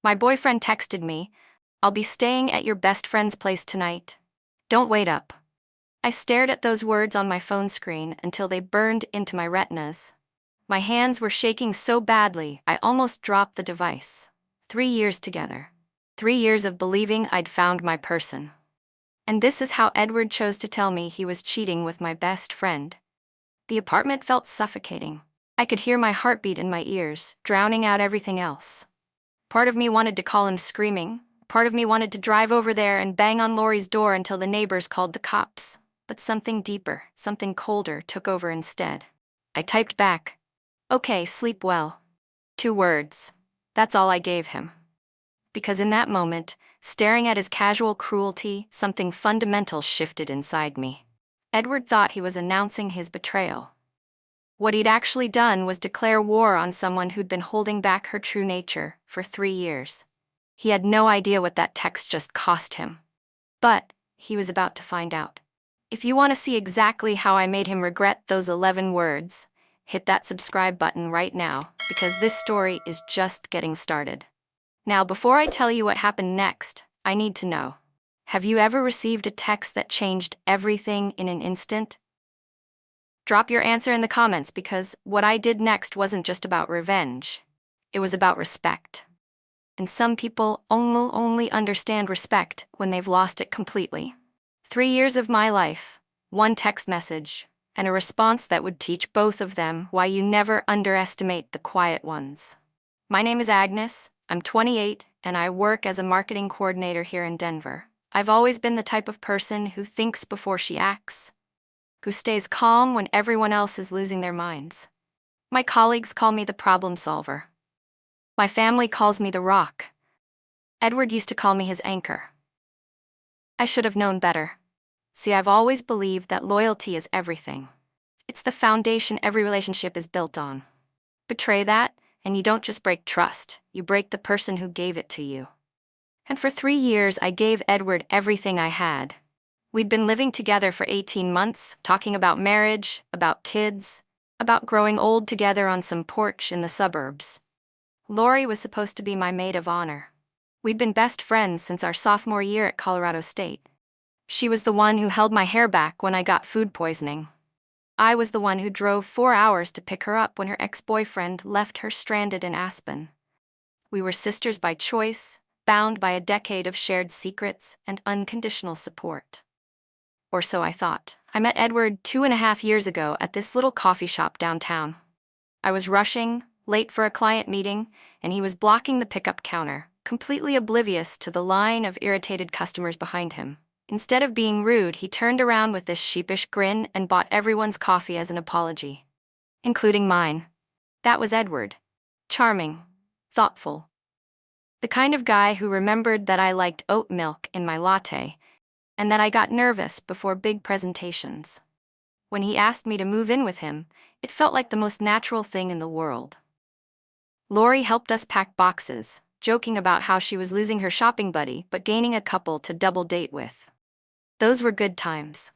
My boyfriend texted me, "I'll be staying at your best friend's place tonight. Don't wait up." I stared at those words on my phone screen until they burned into my retinas. My hands were shaking so badly, I almost dropped the device. 3 years together. 3 years of believing I'd found my person. And this is how Edward chose to tell me he was cheating with my best friend. The apartment felt suffocating. I could hear my heartbeat in my ears, drowning out everything else. Part of me wanted to call him screaming. Part of me wanted to drive over there and bang on Lori's door until the neighbors called the cops. But something deeper, something colder, took over instead. I typed back, "Okay, sleep well." 2 words. That's all I gave him. Because in that moment, staring at his casual cruelty, something fundamental shifted inside me. Edward thought he was announcing his betrayal. What he'd actually done was declare war on someone who'd been holding back her true nature for 3 years. He had no idea what that text just cost him. But he was about to find out. If you want to see exactly how I made him regret those 11 words, hit that subscribe button right now, because this story is just getting started. Now, before I tell you what happened next, I need to know. Have you ever received a text that changed everything in an instant? Drop your answer in the comments, because what I did next wasn't just about revenge. It was about respect. And some people only understand respect when they've lost it completely. 3 years of my life, one text message, and a response that would teach both of them why you never underestimate the quiet ones. My name is Agnes, I'm 28, and I work as a marketing coordinator here in Denver. I've always been the type of person who thinks before she acts, who stays calm when everyone else is losing their minds. My colleagues call me the problem solver. My family calls me the rock. Edward used to call me his anchor. I should have known better. See, I've always believed that loyalty is everything. It's the foundation every relationship is built on. Betray that, and you don't just break trust, you break the person who gave it to you. And for 3 years, I gave Edward everything I had. We'd been living together for 18 months, talking about marriage, about kids, about growing old together on some porch in the suburbs. Lori was supposed to be my maid of honor. We'd been best friends since our sophomore year at Colorado State. She was the one who held my hair back when I got food poisoning. I was the one who drove 4 hours to pick her up when her ex-boyfriend left her stranded in Aspen. We were sisters by choice, bound by a decade of shared secrets and unconditional support. Or so I thought. I met Edward 2.5 years ago at this little coffee shop downtown. I was rushing, late for a client meeting, and he was blocking the pickup counter, completely oblivious to the line of irritated customers behind him. Instead of being rude, he turned around with this sheepish grin and bought everyone's coffee as an apology, including mine. That was Edward. Charming, thoughtful. The kind of guy who remembered that I liked oat milk in my latte, and that I got nervous before big presentations. When he asked me to move in with him, it felt like the most natural thing in the world. Lori helped us pack boxes, joking about how she was losing her shopping buddy but gaining a couple to double date with. Those were good times.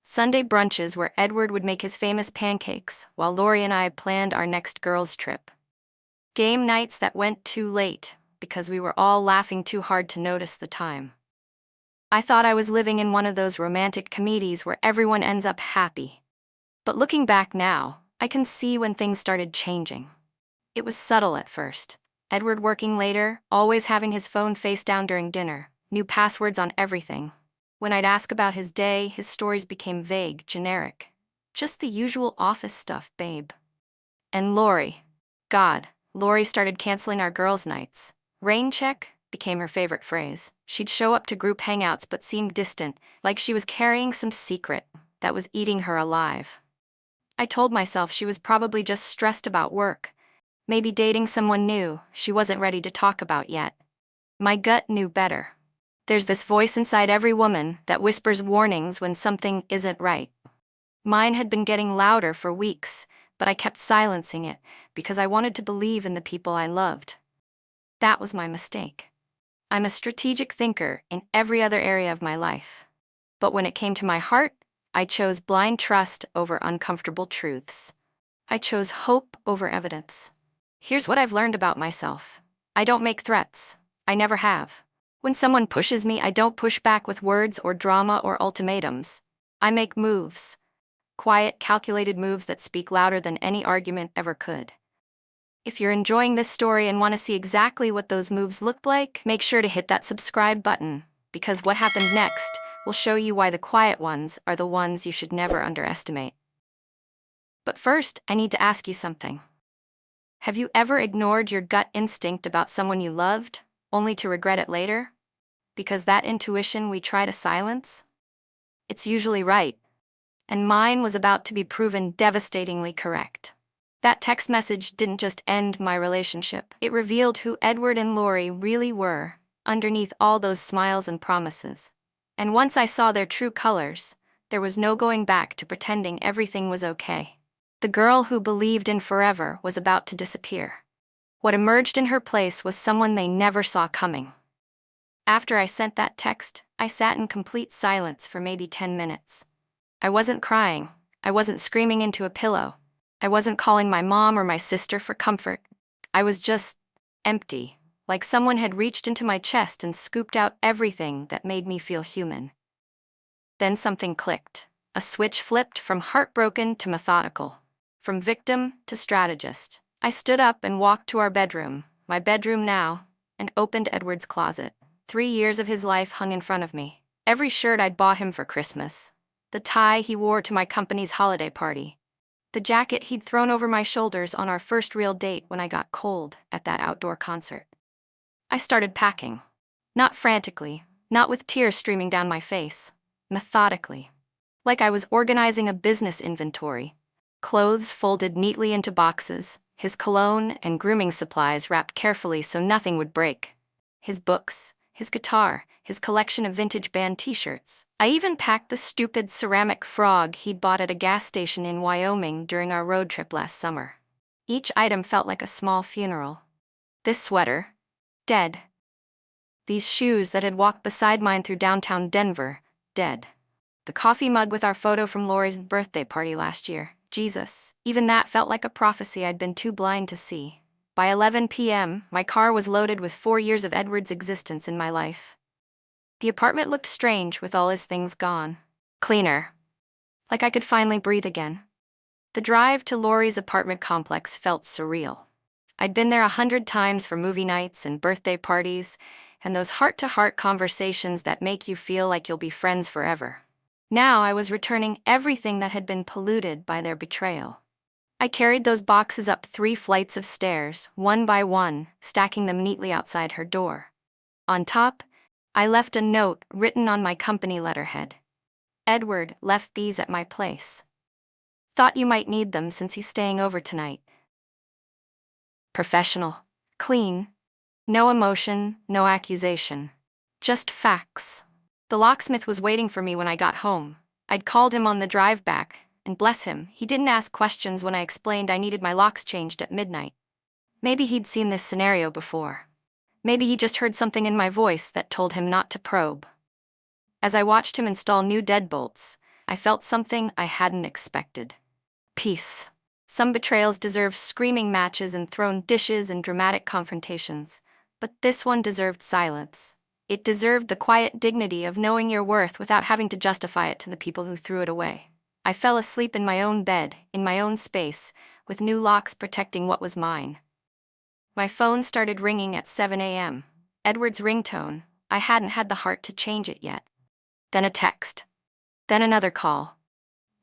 Sunday brunches where Edward would make his famous pancakes while Lori and I planned our next girls' trip. Game nights that went too late because we were all laughing too hard to notice the time. I thought I was living in one of those romantic comedies where everyone ends up happy. But looking back now, I can see when things started changing. It was subtle at first. Edward working later, always having his phone face down during dinner, new passwords on everything. When I'd ask about his day, his stories became vague, generic. Just the usual office stuff, babe. And Lori. God, Lori started canceling our girls' nights. Rain check became her favorite phrase. She'd show up to group hangouts but seemed distant, like she was carrying some secret that was eating her alive. I told myself she was probably just stressed about work, maybe dating someone new she wasn't ready to talk about yet. My gut knew better. There's this voice inside every woman that whispers warnings when something isn't right. Mine had been getting louder for weeks, but I kept silencing it because I wanted to believe in the people I loved. That was my mistake. I'm a strategic thinker in every other area of my life. But when it came to my heart, I chose blind trust over uncomfortable truths. I chose hope over evidence. Here's what I've learned about myself. I don't make threats. I never have. When someone pushes me, I don't push back with words or drama or ultimatums. I make moves. Quiet, calculated moves that speak louder than any argument ever could. If you're enjoying this story and want to see exactly what those moves looked like, make sure to hit that subscribe button, because what happened next will show you why the quiet ones are the ones you should never underestimate. But first, I need to ask you something. Have you ever ignored your gut instinct about someone you loved, only to regret it later? Because that intuition we try to silence? It's usually right. And mine was about to be proven devastatingly correct. That text message didn't just end my relationship. It revealed who Edward and Lori really were, underneath all those smiles and promises. And once I saw their true colors, there was no going back to pretending everything was okay. The girl who believed in forever was about to disappear. What emerged in her place was someone they never saw coming. After I sent that text, I sat in complete silence for maybe 10 minutes. I wasn't crying. I wasn't screaming into a pillow. I wasn't calling my mom or my sister for comfort. I was just empty, like someone had reached into my chest and scooped out everything that made me feel human. Then something clicked. A switch flipped from heartbroken to methodical, from victim to strategist. I stood up and walked to our bedroom, my bedroom now, and opened Edward's closet. 3 years of his life hung in front of me. Every shirt I'd bought him for Christmas, the tie he wore to my company's holiday party, the jacket he'd thrown over my shoulders on our first real date when I got cold at that outdoor concert. I started packing. Not frantically, not with tears streaming down my face. Methodically. Like I was organizing a business inventory. Clothes folded neatly into boxes, his cologne and grooming supplies wrapped carefully so nothing would break. His books, his guitar, his collection of vintage band t-shirts. I even packed the stupid ceramic frog he'd bought at a gas station in Wyoming during our road trip last summer. Each item felt like a small funeral. This sweater, dead. These shoes that had walked beside mine through downtown Denver, dead. The coffee mug with our photo from Lori's birthday party last year. Jesus, even that felt like a prophecy I'd been too blind to see. By 11 p.m., my car was loaded with 4 years of Edward's existence in my life. The apartment looked strange with all his things gone. Cleaner. Like I could finally breathe again. The drive to Lori's apartment complex felt surreal. I'd been there 100 times for movie nights and birthday parties, and those heart-to-heart conversations that make you feel like you'll be friends forever. Now I was returning everything that had been polluted by their betrayal. I carried those boxes up 3 flights of stairs, one by one, stacking them neatly outside her door. On top, I left a note written on my company letterhead. Edward left these at my place. Thought you might need them since he's staying over tonight. Professional. Clean. No emotion, no accusation. Just facts. The locksmith was waiting for me when I got home. I'd called him on the drive back, and bless him, he didn't ask questions when I explained I needed my locks changed at midnight. Maybe he'd seen this scenario before. Maybe he just heard something in my voice that told him not to probe. As I watched him install new deadbolts, I felt something I hadn't expected. Peace. Some betrayals deserve screaming matches and thrown dishes and dramatic confrontations, but this one deserved silence. It deserved the quiet dignity of knowing your worth without having to justify it to the people who threw it away. I fell asleep in my own bed, in my own space, with new locks protecting what was mine. My phone started ringing at 7 a.m. Edward's ringtone. I hadn't had the heart to change it yet. Then a text. Then another call.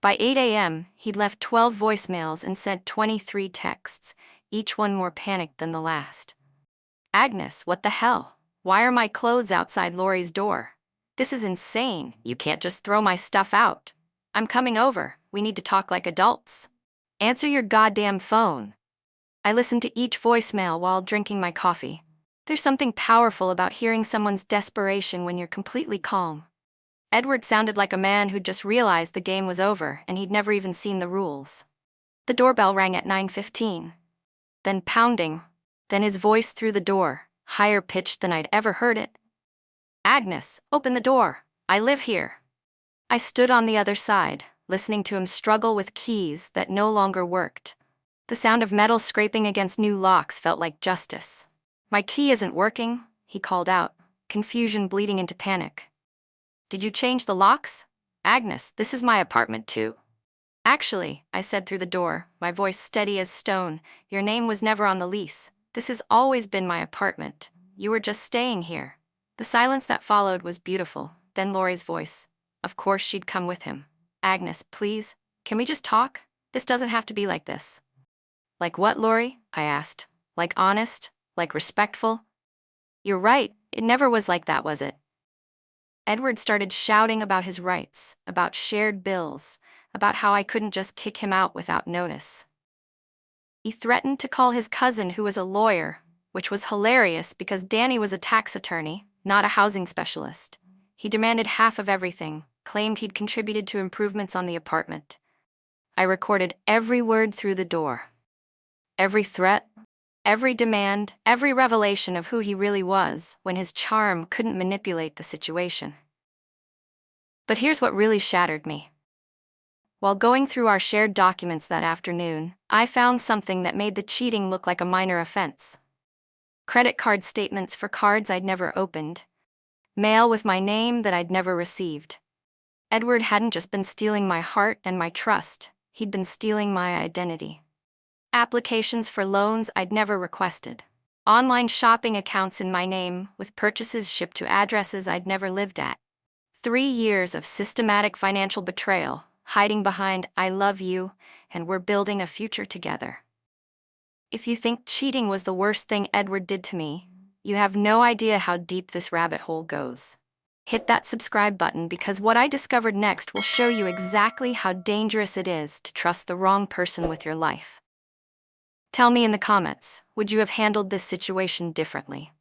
By 8 a.m., he'd left 12 voicemails and sent 23 texts, each one more panicked than the last. Agnes, what the hell? Why are my clothes outside Lori's door? This is insane. You can't just throw my stuff out. I'm coming over. We need to talk like adults. Answer your goddamn phone. I listened to each voicemail while drinking my coffee. There's something powerful about hearing someone's desperation when you're completely calm. Edward sounded like a man who'd just realized the game was over and he'd never even seen the rules. The doorbell rang at 9:15. Then pounding. Then his voice through the door, higher pitched than I'd ever heard it. Agnes, open the door. I live here. I stood on the other side, listening to him struggle with keys that no longer worked. The sound of metal scraping against new locks felt like justice. My key isn't working, he called out, confusion bleeding into panic. Did you change the locks? Agnes, this is my apartment too. Actually, I said through the door, my voice steady as stone, your name was never on the lease. This has always been my apartment. You were just staying here. The silence that followed was beautiful. Then Laurie's voice. Of course she'd come with him. Agnes, please, can we just talk? This doesn't have to be like this. Like what, Laurie? I asked. Like honest? Like respectful? You're right, it never was like that, was it? Edward started shouting about his rights, about shared bills, about how I couldn't just kick him out without notice. He threatened to call his cousin, who was a lawyer, which was hilarious because Danny was a tax attorney, not a housing specialist. He demanded half of everything, claimed he'd contributed to improvements on the apartment. I recorded every word through the door. Every threat, every demand, every revelation of who he really was when his charm couldn't manipulate the situation. But here's what really shattered me. While going through our shared documents that afternoon, I found something that made the cheating look like a minor offense. Credit card statements for cards I'd never opened. Mail with my name that I'd never received. Edward hadn't just been stealing my heart and my trust, he'd been stealing my identity. Applications for loans I'd never requested. Online shopping accounts in my name, with purchases shipped to addresses I'd never lived at. 3 years of systematic financial betrayal, hiding behind "I love you" and "we're building a future together." If you think cheating was the worst thing Edward did to me, you have no idea how deep this rabbit hole goes. Hit that subscribe button because what I discovered next will show you exactly how dangerous it is to trust the wrong person with your life. Tell me in the comments, would you have handled this situation differently?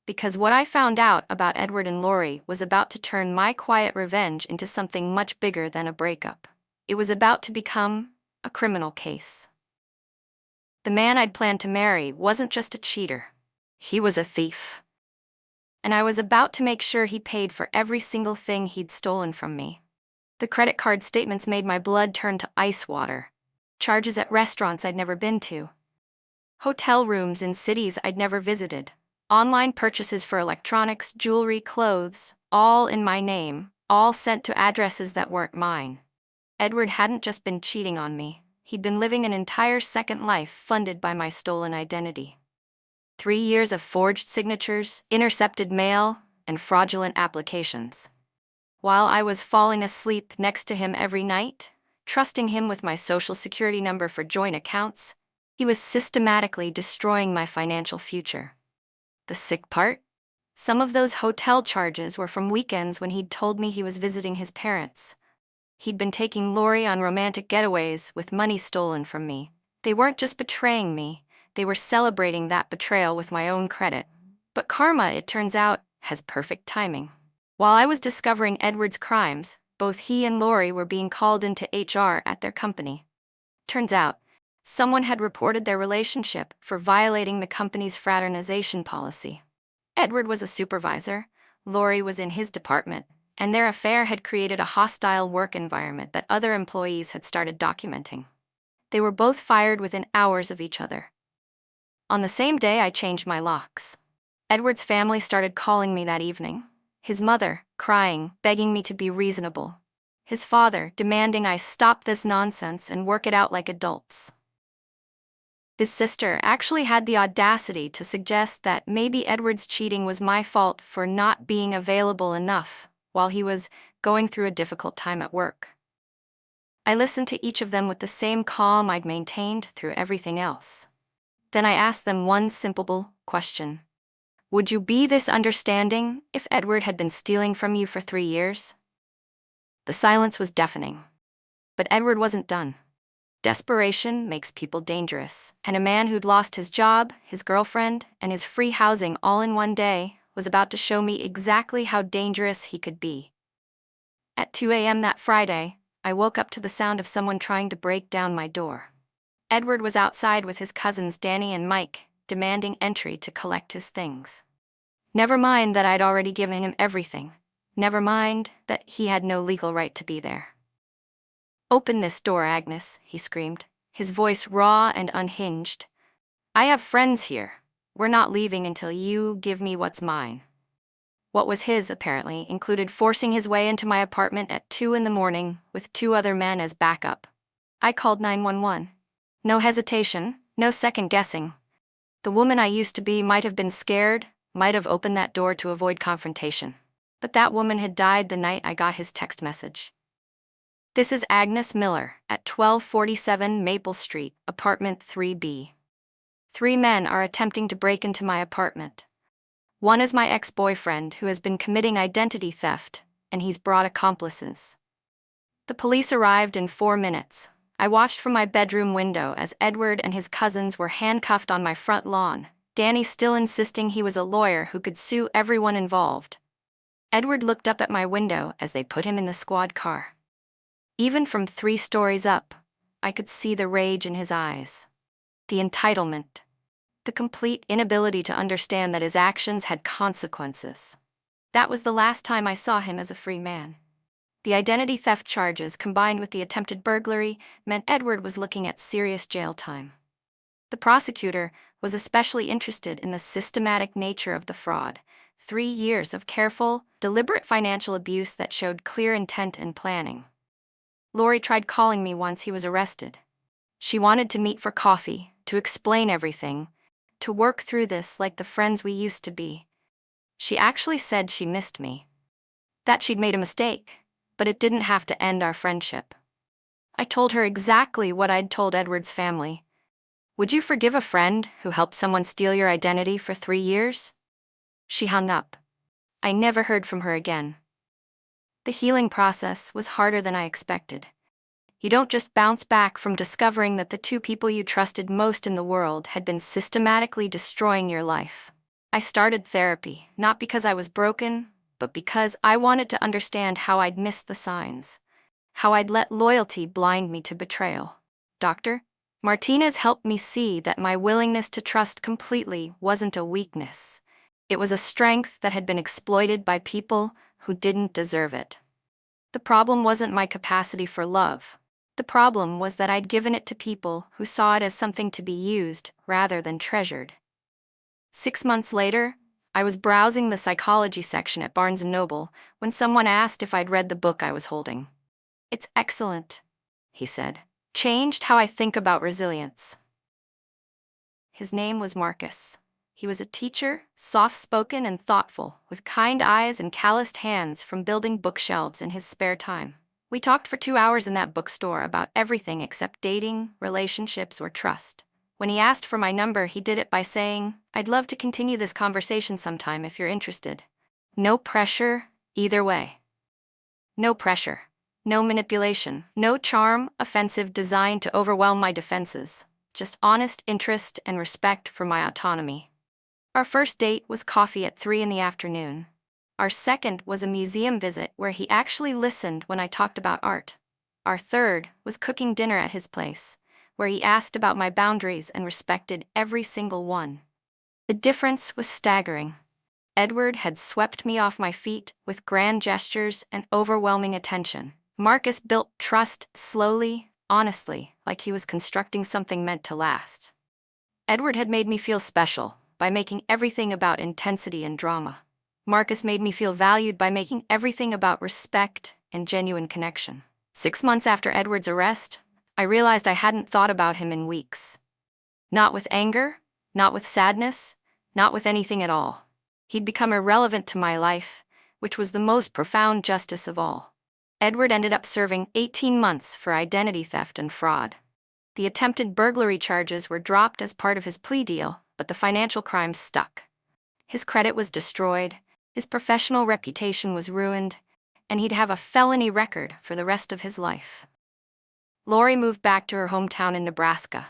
Because what I found out about Edward and Laurie was about to turn my quiet revenge into something much bigger than a breakup. It was about to become a criminal case. The man I'd planned to marry wasn't just a cheater. He was a thief. And I was about to make sure he paid for every single thing he'd stolen from me. The credit card statements made my blood turn to ice water. Charges at restaurants I'd never been to. Hotel rooms in cities I'd never visited. Online purchases for electronics, jewelry, clothes, all in my name, all sent to addresses that weren't mine. Edward hadn't just been cheating on me. He'd been living an entire second life funded by my stolen identity. 3 years of forged signatures, intercepted mail, and fraudulent applications. While I was falling asleep next to him every night, trusting him with my social security number for joint accounts, he was systematically destroying my financial future. The sick part? Some of those hotel charges were from weekends when he'd told me he was visiting his parents. He'd been taking Laurie on romantic getaways with money stolen from me. They weren't just betraying me, they were celebrating that betrayal with my own credit. But karma, it turns out, has perfect timing. While I was discovering Edward's crimes, both he and Laurie were being called into HR at their company. Turns out, someone had reported their relationship for violating the company's fraternization policy. Edward was a supervisor, Laurie was in his department, and their affair had created a hostile work environment that other employees had started documenting. They were both fired within hours of each other. On the same day, I changed my locks. Edward's family started calling me that evening. His mother, crying, begging me to be reasonable. His father, demanding I stop this nonsense and work it out like adults. His sister actually had the audacity to suggest that maybe Edward's cheating was my fault for not being available enough while he was going through a difficult time at work. I listened to each of them with the same calm I'd maintained through everything else. Then I asked them one simple question. Would you be this understanding if Edward had been stealing from you for 3 years? The silence was deafening. But Edward wasn't done. Desperation makes people dangerous, and a man who'd lost his job, his girlfriend, and his free housing all in one day was about to show me exactly how dangerous he could be. At 2 a.m. that Friday, I woke up to the sound of someone trying to break down my door. Edward was outside with his cousins Danny and Mike, demanding entry to collect his things. Never mind that I'd already given him everything. Never mind that he had no legal right to be there. "Open this door, Agnes," he screamed, his voice raw and unhinged. "I have friends here. "We're not leaving until you give me what's mine." What was his, apparently, included forcing his way into my apartment at 2 in the morning with 2 other men as backup. I called 911. No hesitation, no second guessing. The woman I used to be might have been scared, might have opened that door to avoid confrontation. But that woman had died the night I got his text message. "This is Agnes Miller at 1247 Maple Street, apartment 3B. 3 men are attempting to break into my apartment. One is my ex-boyfriend who has been committing identity theft, and he's brought accomplices." The police arrived in 4 minutes. I watched from my bedroom window as Edward and his cousins were handcuffed on my front lawn, Danny still insisting he was a lawyer who could sue everyone involved. Edward looked up at my window as they put him in the squad car. Even from 3 stories up, I could see the rage in his eyes. The entitlement. The complete inability to understand that his actions had consequences. That was the last time I saw him as a free man. The identity theft charges, combined with the attempted burglary, meant Edward was looking at serious jail time. The prosecutor was especially interested in the systematic nature of the fraud. 3 years of careful, deliberate financial abuse that showed clear intent and planning. Lori tried calling me once he was arrested. She wanted to meet for coffee, to explain everything, to work through this like the friends we used to be. She actually said she missed me. That she'd made a mistake, but it didn't have to end our friendship. I told her exactly what I'd told Edward's family. "Would you forgive a friend who helped someone steal your identity for 3 years?" She hung up. I never heard from her again. The healing process was harder than I expected. You don't just bounce back from discovering that the 2 people you trusted most in the world had been systematically destroying your life. I started therapy, not because I was broken, but because I wanted to understand how I'd missed the signs, how I'd let loyalty blind me to betrayal. Dr. Martinez helped me see that my willingness to trust completely wasn't a weakness. It was a strength that had been exploited by people who didn't deserve it. The problem wasn't my capacity for love. The problem was that I'd given it to people who saw it as something to be used rather than treasured. 6 months later, I was browsing the psychology section at Barnes & Noble when someone asked if I'd read the book I was holding. "It's excellent," he said. "Changed how I think about resilience." His name was Marcus. He was a teacher, soft-spoken and thoughtful, with kind eyes and calloused hands from building bookshelves in his spare time. We talked for 2 hours in that bookstore about everything except dating, relationships, or trust. When he asked for my number, he did it by saying, "I'd love to continue this conversation sometime if you're interested." No pressure, either way. No pressure. No manipulation. No charm, offensive designed to overwhelm my defenses. Just honest interest and respect for my autonomy. Our first date was coffee at 3 in the afternoon. Our second was a museum visit where he actually listened when I talked about art. Our third was cooking dinner at his place, where he asked about my boundaries and respected every single one. The difference was staggering. Edward had swept me off my feet with grand gestures and overwhelming attention. Marcus built trust slowly, honestly, like he was constructing something meant to last. Edward had made me feel special by making everything about intensity and drama. Marcus made me feel valued by making everything about respect and genuine connection. 6 months after Edward's arrest, I realized I hadn't thought about him in weeks. Not with anger, not with sadness, not with anything at all. He'd become irrelevant to my life, which was the most profound justice of all. Edward ended up serving 18 months for identity theft and fraud. The attempted burglary charges were dropped as part of his plea deal, but the financial crimes stuck. His credit was destroyed, his professional reputation was ruined, and he'd have a felony record for the rest of his life. Lori moved back to her hometown in Nebraska.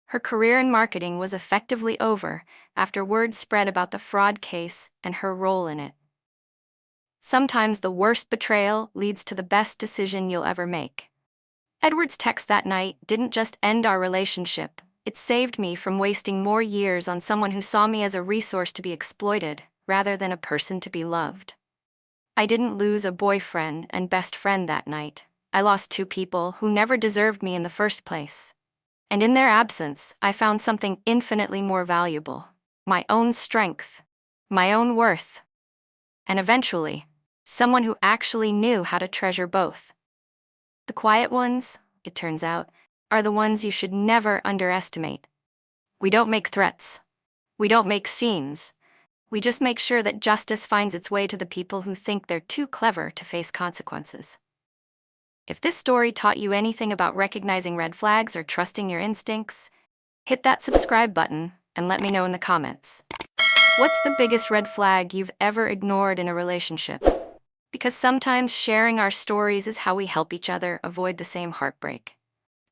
Her career in marketing was effectively over after word spread about the fraud case and her role in it. Sometimes the worst betrayal leads to the best decision you'll ever make. Edward's text that night didn't just end our relationship, it saved me from wasting more years on someone who saw me as a resource to be exploited, rather than a person to be loved. I didn't lose a boyfriend and best friend that night. I lost 2 people who never deserved me in the first place. And in their absence, I found something infinitely more valuable. my own strength, my own worth, and eventually, someone who actually knew how to treasure both. The quiet ones, it turns out, are the ones you should never underestimate. We don't make threats. We don't make scenes. We just make sure that justice finds its way to the people who think they're too clever to face consequences. If this story taught you anything about recognizing red flags or trusting your instincts, hit that subscribe button and let me know in the comments. What's the biggest red flag you've ever ignored in a relationship? Because sometimes sharing our stories is how we help each other avoid the same heartbreak.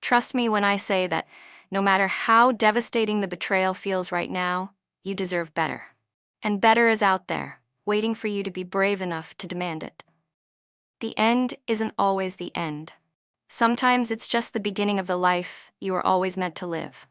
Trust me when I say that no matter how devastating the betrayal feels right now, you deserve better. And better is out there, waiting for you to be brave enough to demand it. The end isn't always the end. Sometimes it's just the beginning of the life you were always meant to live.